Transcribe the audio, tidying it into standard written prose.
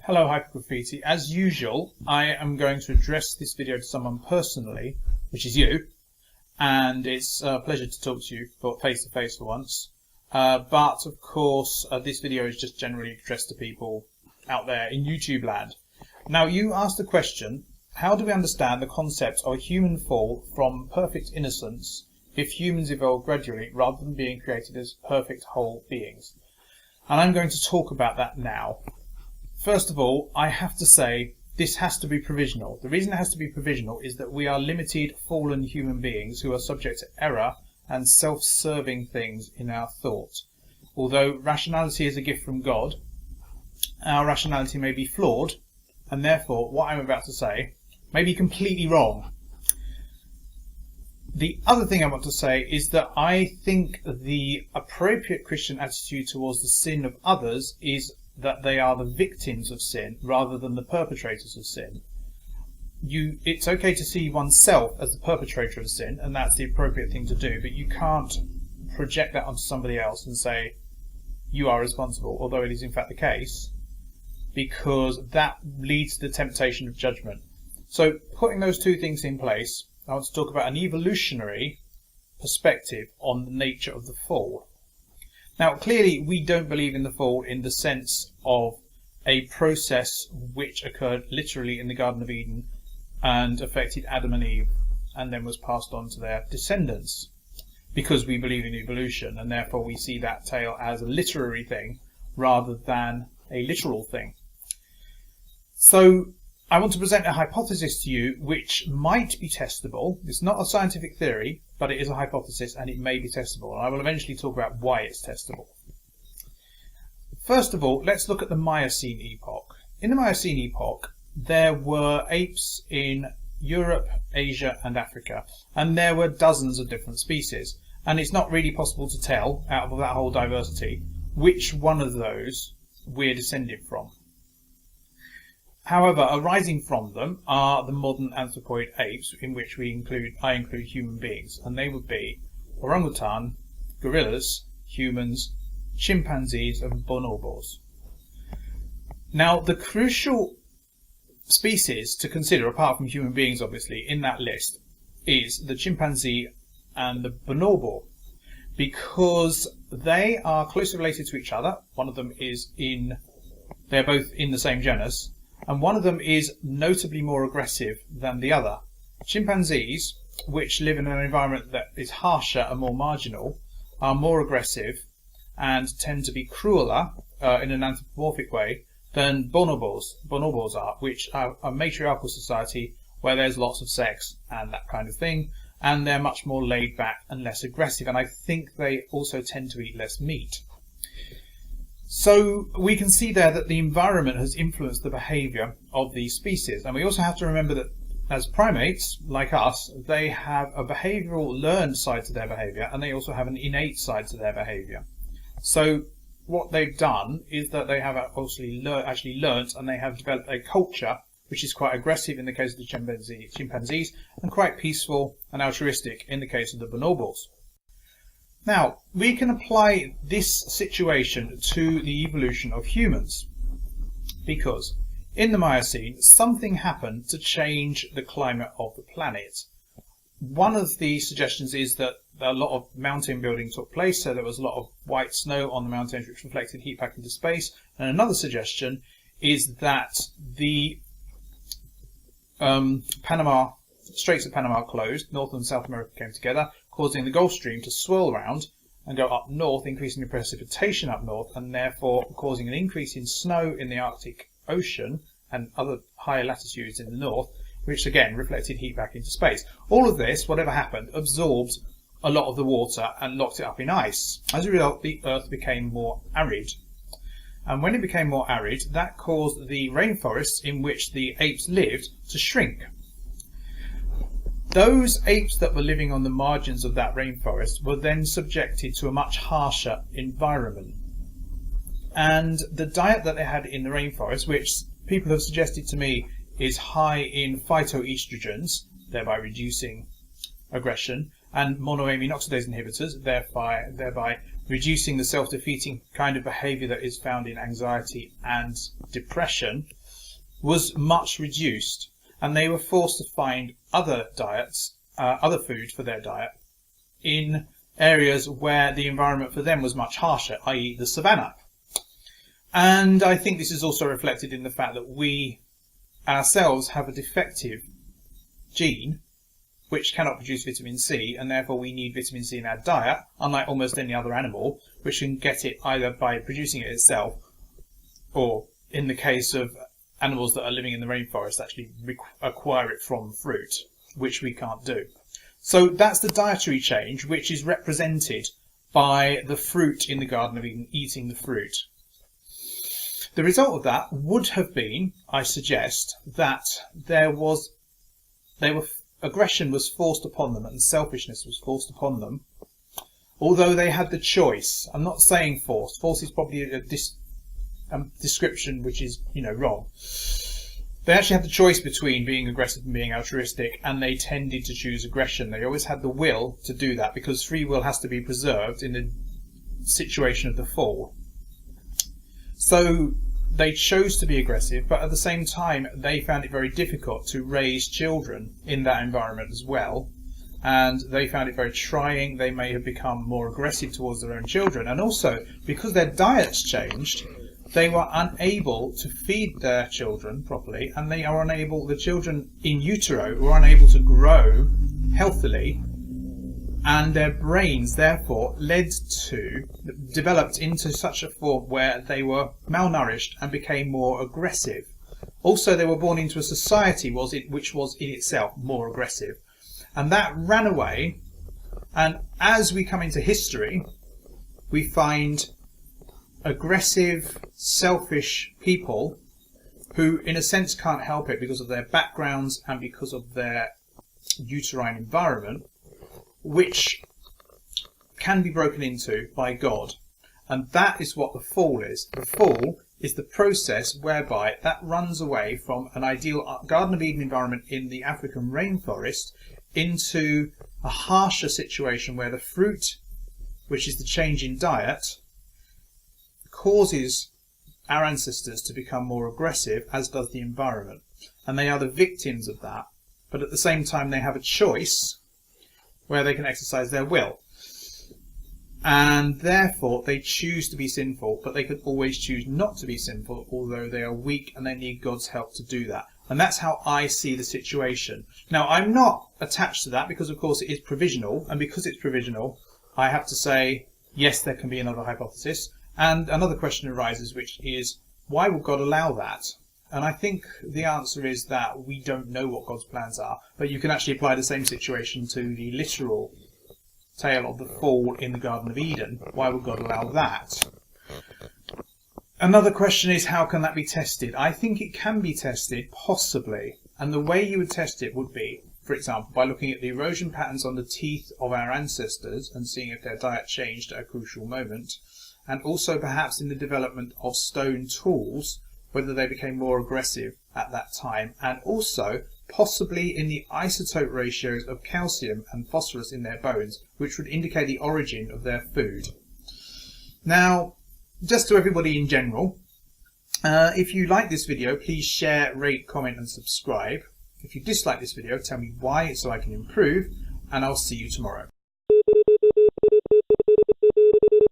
Hello Hypergraffiti. As usual, I am going to address this video to someone personally, which is you, and it's a pleasure to talk to you face to face for once. But of course, this video is just generally addressed to people out there in YouTube land. Now, you asked the question, how do we understand the concept of a human fall from perfect innocence if humans evolve gradually rather than being created as perfect whole beings? And I'm going to talk about that now. First of all, I have to say this has to be provisional. The reason it has to be provisional is that we are limited, fallen human beings who are subject to error and self-serving things in our thought. Although rationality is a gift from God, our rationality may be flawed, and therefore what I'm about to say may be completely wrong. The other thing I want to say is that I think the appropriate Christian attitude towards the sin of others is that they are the victims of sin rather than the perpetrators of sin. It's okay to see oneself as the perpetrator of sin, and that's the appropriate thing to do, but you can't project that onto somebody else and say you are responsible, although it is in fact the case, because that leads to the temptation of judgment. So putting those two things in place, I want to talk about an evolutionary perspective on the nature of the fall. Now, clearly, we don't believe in the fall in the sense of a process which occurred literally in the Garden of Eden and affected Adam and Eve and then was passed on to their descendants, because we believe in evolution, and therefore we see that tale as a literary thing rather than a literal thing. So I want to present a hypothesis to you which might be testable. It's not a scientific theory, but it is a hypothesis and it may be testable. And I will eventually talk about why it's testable. First of all, let's look at the Miocene epoch. In the Miocene epoch, there were apes in Europe, Asia and Africa, and there were dozens of different species. And it's not really possible to tell, out of that whole diversity, which one of those we're descended from. However, arising from them are the modern anthropoid apes, in which I include human beings, and they would be orangutan, gorillas, humans, chimpanzees and bonobos. Now, the crucial species to consider, apart from human beings obviously, in that list is the chimpanzee and the bonobo, because they are closely related to each other. One of them they're both in the same genus, and one of them is notably more aggressive than the other. Chimpanzees, which live in an environment that is harsher and more marginal, are more aggressive and tend to be crueler in an anthropomorphic way than bonobos are, which are a matriarchal society where there's lots of sex and that kind of thing, and they're much more laid back and less aggressive, and I think they also tend to eat less meat. So we can see there that the environment has influenced the behaviour of these species. And we also have to remember that as primates, like us, they have a behavioural learned side to their behaviour, and they also have an innate side to their behaviour. So what they've done is that they have actually learnt, and they have developed a culture which is quite aggressive in the case of the chimpanzees and quite peaceful and altruistic in the case of the bonobos. Now, we can apply this situation to the evolution of humans, because in the Miocene, something happened to change the climate of the planet. One of the suggestions is that a lot of mountain building took place, so there was a lot of white snow on the mountains which reflected heat back into space. And another suggestion is that the Straits of Panama closed, North and South America came together, causing the Gulf Stream to swirl around and go up north, increasing the precipitation up north, and therefore causing an increase in snow in the Arctic Ocean and other higher latitudes in the north, which again reflected heat back into space. All of this, whatever happened, absorbed a lot of the water and locked it up in ice. As a result, the Earth became more arid. And when it became more arid, that caused the rainforests in which the apes lived to shrink. Those apes that were living on the margins of that rainforest were then subjected to a much harsher environment. And the diet that they had in the rainforest, which people have suggested to me is high in phytoestrogens, thereby reducing aggression, and monoamine oxidase inhibitors, thereby reducing the self-defeating kind of behaviour that is found in anxiety and depression, was much reduced, and they were forced to find other diets, other food for their diet in areas where the environment for them was much harsher, i.e. the savannah. And I think this is also reflected in the fact that we ourselves have a defective gene which cannot produce vitamin C, and therefore we need vitamin C in our diet, unlike almost any other animal, which can get it either by producing it itself, or in the case of animals that are living in the rainforest, actually acquire it from fruit, which we can't do. So that's the dietary change, which is represented by the fruit in the Garden of Eden, eating the fruit. The result of that would have been, I suggest, that aggression was forced upon them and selfishness was forced upon them, although they had the choice. I'm not saying forced. Force is probably a description which is, wrong. They actually had the choice between being aggressive and being altruistic, and they tended to choose aggression. They always had the will to do that, because free will has to be preserved in the situation of the fall. So they chose to be aggressive, but at the same time they found it very difficult to raise children in that environment as well, and they found it very trying. They may have become more aggressive towards their own children, and also because their diets changed, they were unable to feed their children properly, and the children in utero were unable to grow healthily, and their brains therefore developed into such a form where they were malnourished and became more aggressive. Also, they were born into a society which was in itself more aggressive, and that ran away. And as we come into history, we find aggressive, selfish people who in a sense can't help it because of their backgrounds and because of their uterine environment, which can be broken into by God. And that is what the fall is. The fall is the process whereby that runs away from an ideal Garden of Eden environment in the African rainforest into a harsher situation where the fruit, which is the change in diet, causes our ancestors to become more aggressive, as does the environment. And they are the victims of that. But at the same time, they have a choice where they can exercise their will. And therefore, they choose to be sinful, but they could always choose not to be sinful, although they are weak and they need God's help to do that. And that's how I see the situation. Now, I'm not attached to that because, of course, it is provisional. And because it's provisional, I have to say, yes, there can be another hypothesis. And another question arises, which is, why would God allow that? And I think the answer is that we don't know what God's plans are, but you can actually apply the same situation to the literal tale of the fall in the Garden of Eden. Why would God allow that? Another question is, how can that be tested? I think it can be tested, possibly. And the way you would test it would be, for example, by looking at the erosion patterns on the teeth of our ancestors and seeing if their diet changed at a crucial moment, and also perhaps in the development of stone tools, whether they became more aggressive at that time, and also possibly in the isotope ratios of calcium and phosphorus in their bones, which would indicate the origin of their food. Now, just to everybody in general, if you like this video, please share, rate, comment and subscribe. If you dislike this video, tell me why so I can improve, and I'll see you tomorrow.